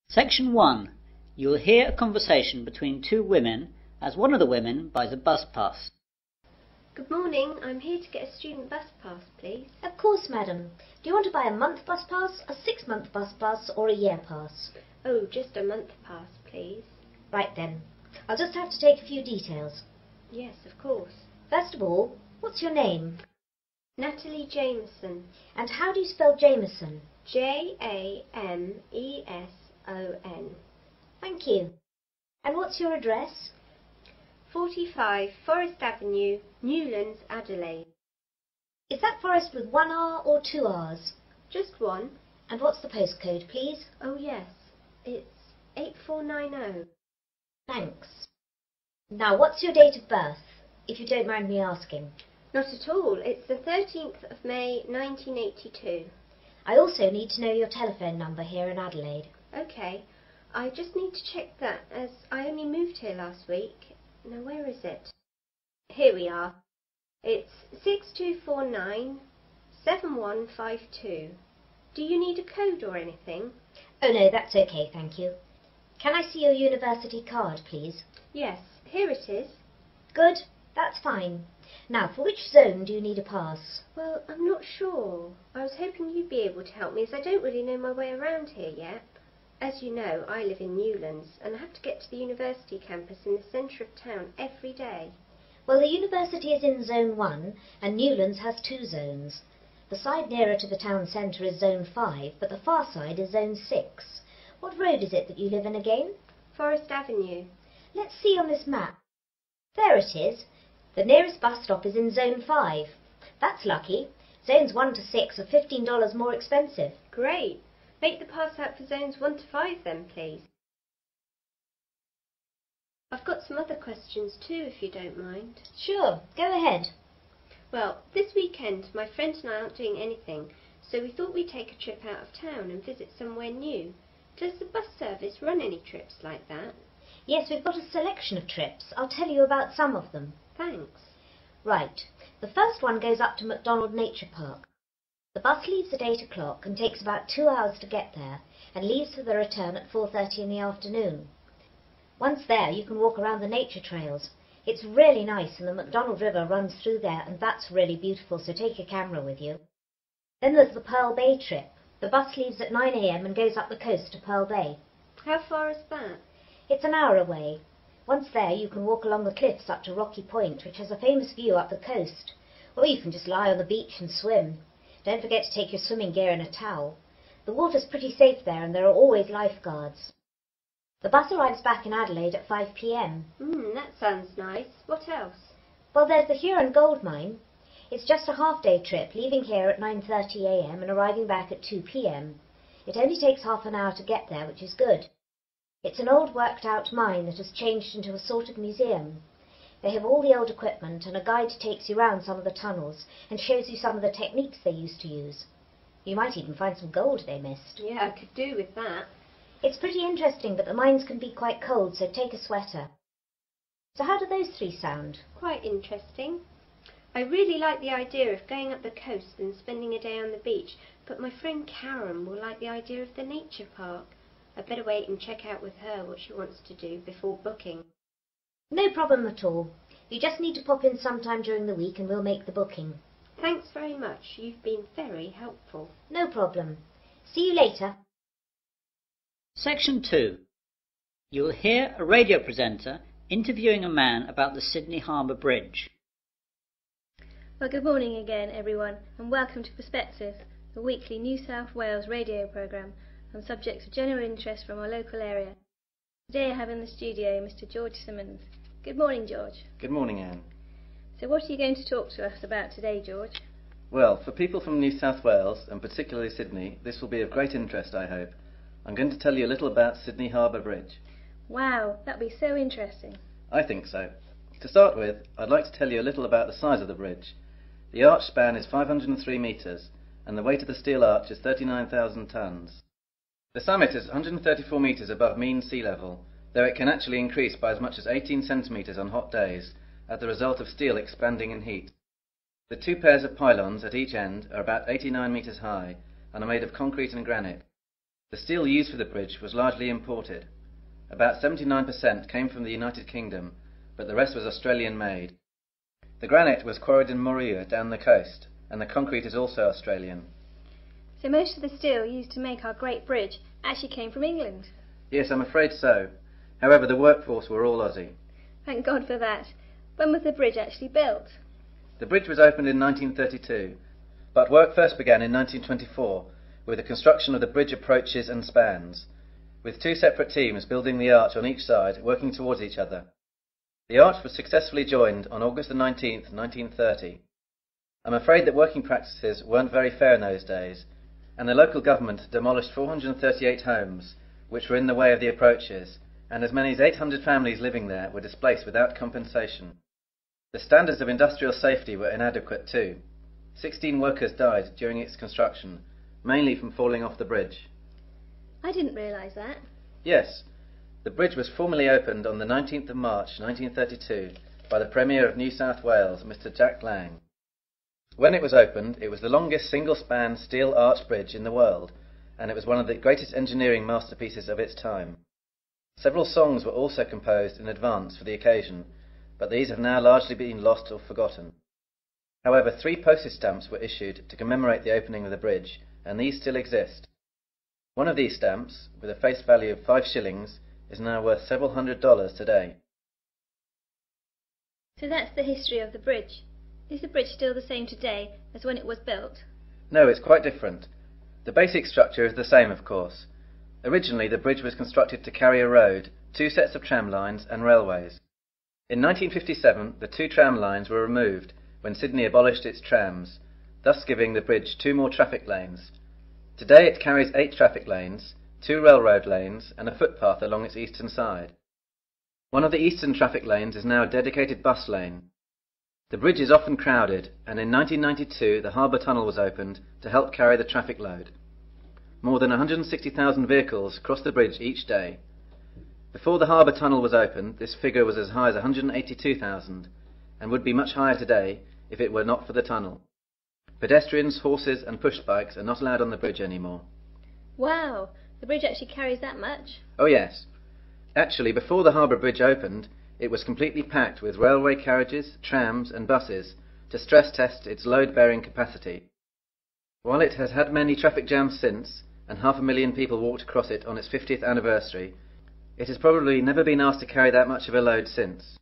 Section 1. You will hear a conversation between two women as one of the women buys a bus pass. Good morning. I'm here to get a student bus pass, please. Of course, madam. Do you want to buy a month bus pass, a 6-month bus pass, or a year pass? Oh, just a month pass, please. Right then. I'll just have to take a few details. Yes, of course. First of all, what's your name? Natalie Jameson. And how do you spell Jameson? Jameson. Thank you. And what's your address? 45 Forest Avenue, Newlands, Adelaide. Is that Forest with 1 R or 2 R's? Just one. And what's the postcode, please? Oh, yes. It's 8490. Thanks. Now, what's your date of birth, if you don't mind me asking? Not at all. It's the 13th of May, 1982. I also need to know your telephone number here in Adelaide. OK. I just need to check that, as I only moved here last week. Now, where is it? Here we are. It's 6249 7152. Do you need a code or anything? Oh no, that's okay, thank you. Can I see your university card, please? Yes, here it is. Good, that's fine. Now, for which zone do you need a pass? Well, I'm not sure. I was hoping you'd be able to help me, as I don't really know my way around here yet. As you know, I live in Newlands, and I have to get to the university campus in the centre of town every day. Well, the university is in Zone 1, and Newlands has 2 zones. The side nearer to the town centre is Zone 5, but the far side is Zone 6. What road is it that you live in again? Forest Avenue. Let's see on this map. There it is. The nearest bus stop is in Zone 5. That's lucky. Zones 1 to 6 are $15 more expensive. Great. Make the pass out for zones 1 to 5 then, please. I've got some other questions too, if you don't mind. Sure, go ahead. Well, this weekend my friend and I aren't doing anything, so we thought we'd take a trip out of town and visit somewhere new. Does the bus service run any trips like that? Yes, we've got a selection of trips. I'll tell you about some of them. Thanks. Right. The first one goes up to Macdonald Nature Park. The bus leaves at 8 o'clock and takes about 2 hours to get there, and leaves for the return at 4:30 in the afternoon. Once there, you can walk around the nature trails. It's really nice, and the Macdonald River runs through there, and that's really beautiful, so take a camera with you. Then there's the Pearl Bay trip. The bus leaves at 9 a.m. and goes up the coast to Pearl Bay. How far is that? It's an hour away. Once there, you can walk along the cliffs up to Rocky Point, which has a famous view up the coast. Or you can just lie on the beach and swim. Don't forget to take your swimming gear and a towel. The water's pretty safe there, and there are always lifeguards. The bus arrives back in Adelaide at 5 p.m. That sounds nice. What else? Well, there's the Huron Gold Mine. It's just a half-day trip, leaving here at 9:30 a.m. and arriving back at 2 p.m. It only takes half an hour to get there, which is good. It's an old worked-out mine that has changed into a sort of museum. They have all the old equipment, and a guide takes you round some of the tunnels and shows you some of the techniques they used to use. You might even find some gold they missed. Yeah, I could do with that. It's pretty interesting, but the mines can be quite cold, so take a sweater. So how do those 3 sound? Quite interesting. I really like the idea of going up the coast and spending a day on the beach, but my friend Karen will like the idea of the nature park. I'd better wait and check out with her what she wants to do before booking. No problem at all. You just need to pop in sometime during the week and we'll make the booking. Thanks very much. You've been very helpful. No problem. See you later. Section 2. You will hear a radio presenter interviewing a man about the Sydney Harbour Bridge. Well, good morning again, everyone, and welcome to Perspective, the weekly New South Wales radio programme on subjects of general interest from our local area. Today I have in the studio Mr. George Simmons. Good morning, George. Good morning, Anne. So what are you going to talk to us about today, George? Well, for people from New South Wales, and particularly Sydney, this will be of great interest, I hope. I'm going to tell you a little about Sydney Harbour Bridge. Wow, that'd be so interesting. I think so. To start with, I'd like to tell you a little about the size of the bridge. The arch span is 503 metres, and the weight of the steel arch is 39,000 tonnes. The summit is 134 metres above mean sea level, though it can actually increase by as much as 18 centimetres on hot days, as the result of steel expanding in heat. The 2 pairs of pylons at each end are about 89 metres high, and are made of concrete and granite. The steel used for the bridge was largely imported. About 79% came from the United Kingdom, but the rest was Australian made. The granite was quarried in Moruya down the coast, and the concrete is also Australian. So most of the steel used to make our great bridge actually came from England. Yes, I'm afraid so. However, the workforce were all Aussie. Thank God for that. When was the bridge actually built? The bridge was opened in 1932, but work first began in 1924 with the construction of the bridge approaches and spans, with two separate teams building the arch on each side, working towards each other. The arch was successfully joined on August the 19th, 1930. I'm afraid that working practices weren't very fair in those days, and the local government demolished 438 homes, which were in the way of the approaches, and as many as 800 families living there were displaced without compensation. The standards of industrial safety were inadequate too. 16 workers died during its construction, mainly from falling off the bridge. I didn't realise that. Yes, the bridge was formally opened on the 19th of March 1932 by the Premier of New South Wales, Mr. Jack Lang. When it was opened, it was the longest single-span steel arch bridge in the world, and it was one of the greatest engineering masterpieces of its time. Several songs were also composed in advance for the occasion, but these have now largely been lost or forgotten. However, 3 postage stamps were issued to commemorate the opening of the bridge, and these still exist. One of these stamps, with a face value of 5 shillings, is now worth several $100s today. So that's the history of the bridge. Is the bridge still the same today as when it was built? No, it's quite different. The basic structure is the same, of course. Originally, the bridge was constructed to carry a road, 2 sets of tram lines and railways. In 1957, the 2 tram lines were removed when Sydney abolished its trams, thus giving the bridge 2 more traffic lanes. Today it carries 8 traffic lanes, 2 railroad lanes and a footpath along its eastern side. One of the eastern traffic lanes is now a dedicated bus lane. The bridge is often crowded, and in 1992 the harbour tunnel was opened to help carry the traffic load. More than 160,000 vehicles cross the bridge each day. Before the harbour tunnel was opened, this figure was as high as 182,000, and would be much higher today if it were not for the tunnel. Pedestrians, horses and push bikes are not allowed on the bridge anymore. Wow, the bridge actually carries that much? Oh yes. Actually, before the harbour bridge opened, it was completely packed with railway carriages, trams and buses to stress test its load-bearing capacity. While it has had many traffic jams since, and 500,000 people walked across it on its 50th anniversary, it has probably never been asked to carry that much of a load since.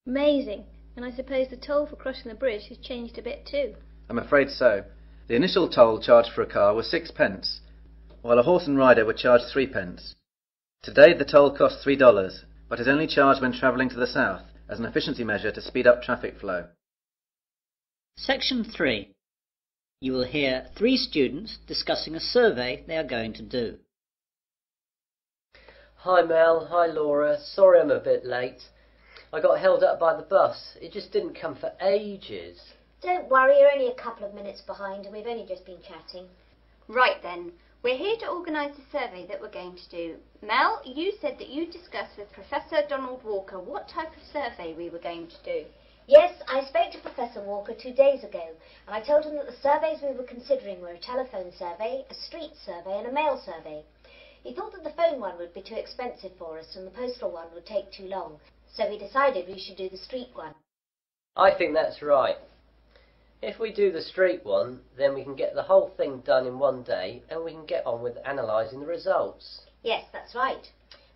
Amazing. And I suppose the toll for crossing the bridge has changed a bit too. I'm afraid so. The initial toll charged for a car was 6 pence, while a horse and rider were charged 3 pence. Today the toll costs $3, but is only charged when travelling to the south as an efficiency measure to speed up traffic flow. Section 3. You will hear 3 students discussing a survey they are going to do. Hi Mel, hi Laura, sorry I'm a bit late. I got held up by the bus, it just didn't come for ages. Don't worry, you're only a couple of minutes behind and we've only just been chatting. Right then, we're here to organise the survey that we're going to do. Mel, you said that you discussed with Professor Donald Walker what type of survey we were going to do. Yes, I spoke to Professor Walker 2 days ago, and I told him that the surveys we were considering were a telephone survey, a street survey and a mail survey. He thought that the phone one would be too expensive for us and the postal one would take too long, so we decided we should do the street one. I think that's right. If we do the street one, then we can get the whole thing done in one day and we can get on with analysing the results. Yes, that's right.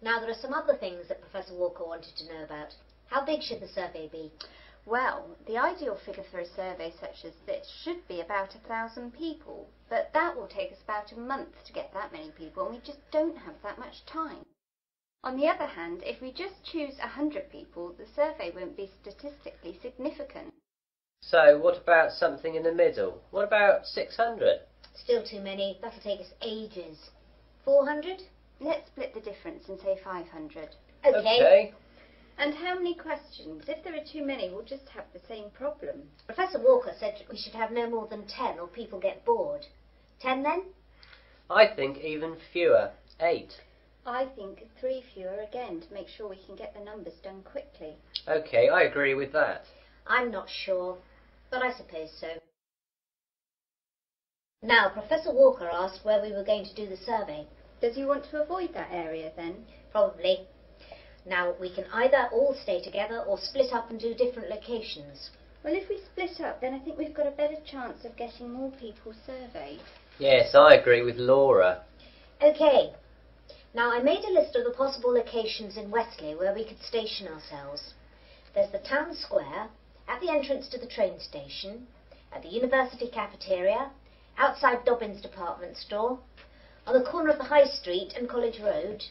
Now there are some other things that Professor Walker wanted to know about. How big should the survey be? Well, the ideal figure for a survey such as this should be about 1,000 people, but that will take us about a month to get that many people, and we just don't have that much time. On the other hand, if we just choose 100 people, the survey won't be statistically significant. So what about something in the middle? What about 600? Still too many. That'll take us ages. 400? Let's split the difference and say 500. Okay. And how many questions? If there are too many, we'll just have the same problem. Professor Walker said we should have no more than 10 or people get bored. 10 then? I think even fewer. 8. I think 3 fewer again to make sure we can get the numbers done quickly. Okay, I agree with that. I'm not sure, but I suppose so. Now, Professor Walker asked where we were going to do the survey. Does he want to avoid that area then? Probably. Now, we can either all stay together or split up and do different locations. Well, if we split up, then I think we've got a better chance of getting more people surveyed. Yes, I agree with Laura. Okay. Now, I made a list of the possible locations in Wesley where we could station ourselves. There's the town square, at the entrance to the train station, at the university cafeteria, outside Dobbins department store, on the corner of the High Street and College Road,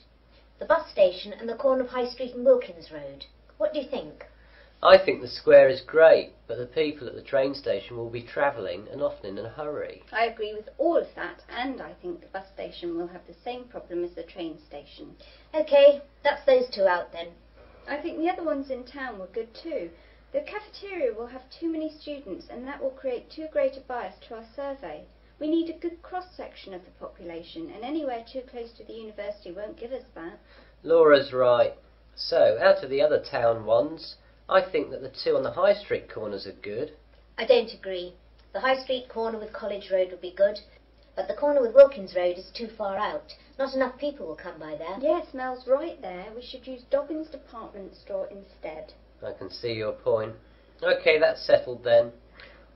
the bus station and the corner of High Street and Wilkins Road. What do you think? I think the square is great, but the people at the train station will be travelling and often in a hurry. I agree with all of that, and I think the bus station will have the same problem as the train station. Okay, that's those two out then. I think the other ones in town were good too. The cafeteria will have too many students, and that will create too great a bias to our survey. We need a good cross-section of the population, and anywhere too close to the university won't give us that. Laura's right. So, out of the other town ones, I think that the two on the High Street corners are good. I don't agree. The High Street corner with College Road would be good, but the corner with Wilkins Road is too far out. Not enough people will come by there. Yes, Mel's right there. We should use Dobbins department store instead. I can see your point. OK, that's settled then.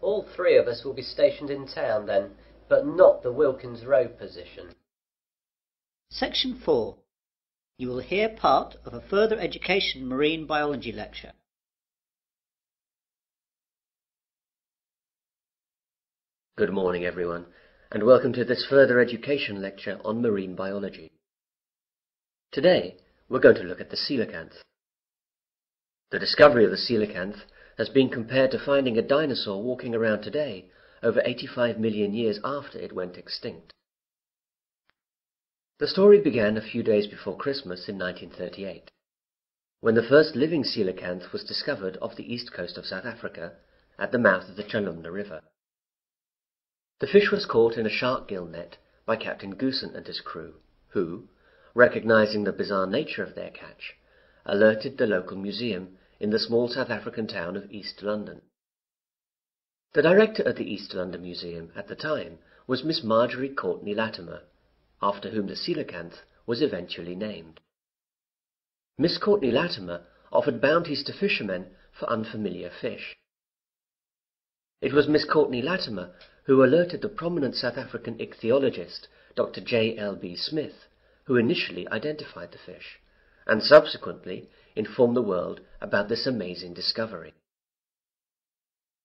All three of us will be stationed in town then, but not the Wilkins Road position. Section 4. You will hear part of a further education marine biology lecture. Good morning everyone, and welcome to this further education lecture on marine biology. Today we're going to look at the coelacanth. The discovery of the coelacanth has been compared to finding a dinosaur walking around today, over 85 million years after it went extinct. The story began a few days before Christmas in 1938, when the first living coelacanth was discovered off the east coast of South Africa, at the mouth of the Chalumna River. The fish was caught in a shark gill net by Captain Goosen and his crew, who, recognizing the bizarre nature of their catch, alerted the local museum in the small South African town of East London. The director of the East London Museum at the time was Miss Marjorie Courtney Latimer, after whom the coelacanth was eventually named. Miss Courtney Latimer offered bounties to fishermen for unfamiliar fish. It was Miss Courtney Latimer who alerted the prominent South African ichthyologist Dr. J.L.B. Smith, who initially identified the fish, and subsequently informed the world about this amazing discovery.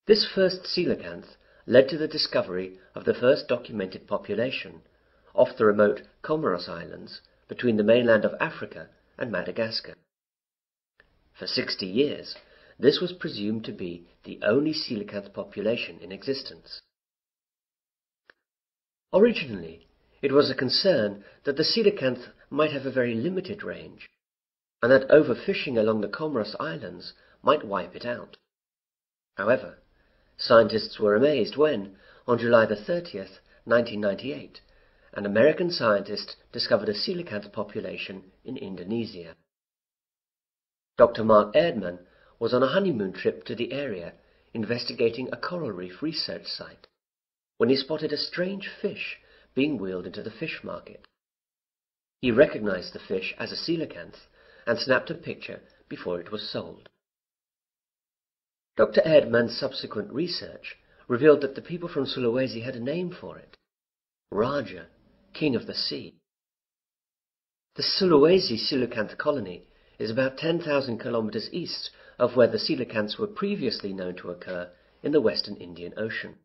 This first coelacanth led to the discovery of the first documented population off the remote Comoros Islands between the mainland of Africa and Madagascar. For 60 years, this was presumed to be the only coelacanth population in existence. Originally, it was a concern that the coelacanth might have a very limited range, and that overfishing along the Comoros Islands might wipe it out. However, scientists were amazed when, on July the 30th, 1998, an American scientist discovered a coelacanth population in Indonesia. Dr. Mark Erdman was on a honeymoon trip to the area investigating a coral reef research site when he spotted a strange fish being wheeled into the fish market. He recognized the fish as a coelacanth and snapped a picture before it was sold. Dr. Erdman's subsequent research revealed that the people from Sulawesi had a name for it: Raja, King of the Sea. The Sulawesi coelacanth colony is about 10,000 kilometers east of where the coelacanths were previously known to occur in the western Indian Ocean.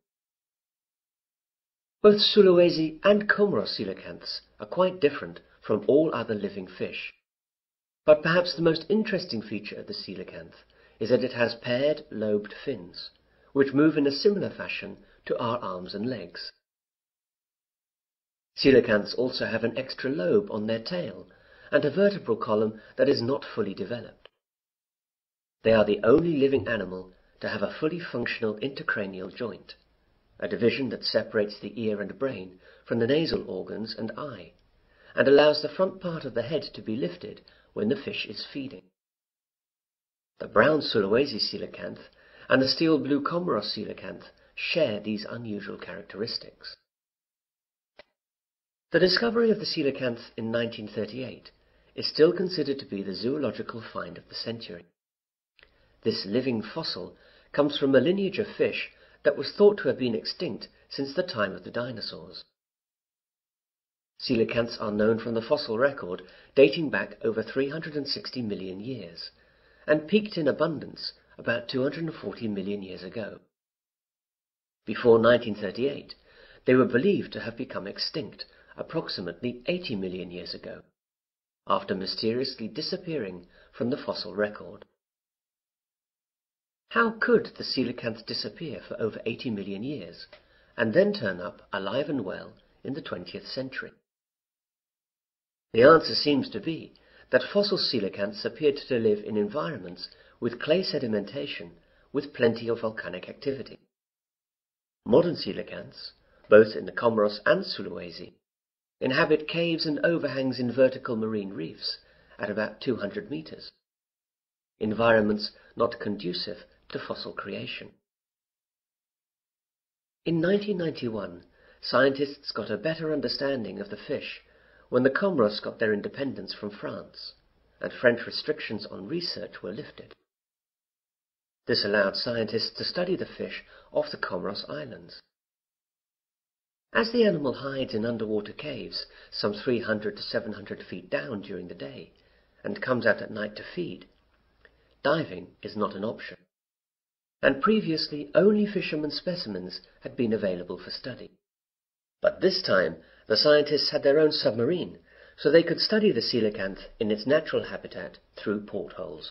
Both Sulawesi and Comoros coelacanths are quite different from all other living fish, but perhaps the most interesting feature of the coelacanth is that it has paired lobed fins, which move in a similar fashion to our arms and legs. Coelacanths also have an extra lobe on their tail and a vertebral column that is not fully developed. They are the only living animal to have a fully functional intercranial joint, a division that separates the ear and brain from the nasal organs and eye, and allows the front part of the head to be lifted when the fish is feeding. The brown Sulawesi coelacanth and the steel blue Comoros coelacanth share these unusual characteristics. The discovery of the coelacanth in 1938 is still considered to be the zoological find of the century. This living fossil comes from a lineage of fish that was thought to have been extinct since the time of the dinosaurs. Coelacanths are known from the fossil record dating back over 360 million years, and peaked in abundance about 240 million years ago. Before 1938, they were believed to have become extinct approximately 80 million years ago, after mysteriously disappearing from the fossil record. How could the coelacanth disappear for over 80 million years, and then turn up alive and well in the 20th century? The answer seems to be that fossil coelacanths appeared to live in environments with clay sedimentation with plenty of volcanic activity. Modern coelacanths, both in the Comoros and Sulawesi, inhabit caves and overhangs in vertical marine reefs at about 200 meters, environments not conducive to fossil creation. In 1991, scientists got a better understanding of the fish when the Comoros got their independence from France, and French restrictions on research were lifted. This allowed scientists to study the fish off the Comoros Islands. As the animal hides in underwater caves some 300 to 700 feet down during the day, and comes out at night to feed, diving is not an option, and previously only fishermen's specimens had been available for study. But this time the scientists had their own submarine, so they could study the coelacanth in its natural habitat through portholes.